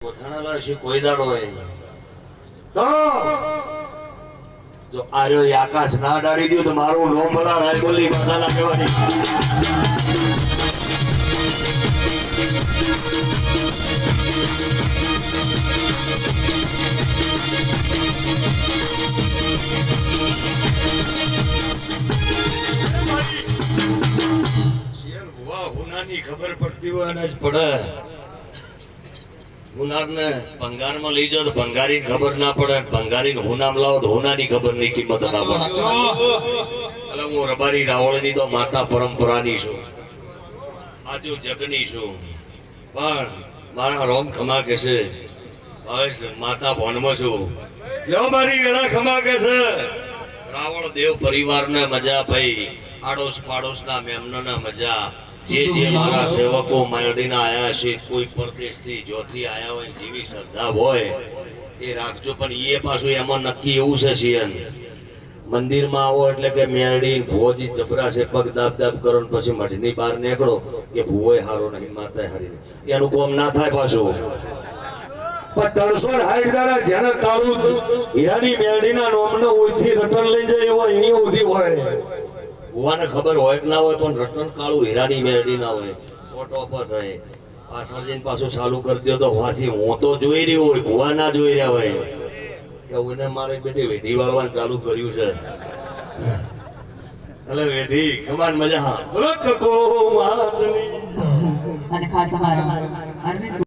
પોતાના છે કોઈ દાડો હોય તો જો આર્યો આકાશ ના ડાળી દઉં તો મારું લોમલા રાયબોલી બાધાલા કહેવાની શેર ભુવા હુનાની ખબર પડતી હોય અને જ પડે હુનારને ભંગારમાં લઈ જાઓ તો ભંગારીની ખબર ના પડે, ભંગારીને હુનામ લાવો તો હુનાની ખબર ની કિંમત ના પડે. એટલે હું રબારી રાવળની તો માતા પરંપરાની છું, આજુ જગની છું, પણ મારા રોમ ખમા કે છે હવે માતા ભવનમાં છું. લ્યો મારી વેળા ખમા કે છે રાવળ દેવ પરિવારને મજા, ભાઈ આડોશ પાડોશના મેમનોને મજા. જે મારા સેવકો માયડીના આયા છે, કોઈ પરદેશથી જોથી આયા હોય, જેવી શ્રદ્ધા હોય એ રાખજો. પણ એ પાછું એમાં નક્કી એવું છે સિયન મંદિરમાં આવો એટલે કે મેરડી ભુવોજી જબરા છે, પગ દાબ દાબ કરો ને પછી મઢની બહાર નીકળો કે ભુવોય હારો નહીં માતા હારી નહીં, એનું કોમ ના થાય પાછું. પણ 360 દાડા જેને કાળું હીરાની મેરડીના નોમને ઓયથી રટણ લઈ જાય એવો અહીં ઉધી હોય. ભુવાને ખબર હોય કે ના હોય, પણ રટણ કાળું હીરાની મેરડી ના હોય ફોટો પર થાય પાછળ જઈને પાછું ચાલુ કરી દો તો વાસી હું તો જોઈ રહ્યો હોય, ભુવા ના જોઈ રહ્યા હોય કે એને મારે બેટી વેઢી વાળવાનું ચાલુ કર્યું છે. એટલે વેઢી કમાન મજા બોલો કકો માતની અને ખાસ અમારા અરવિંદ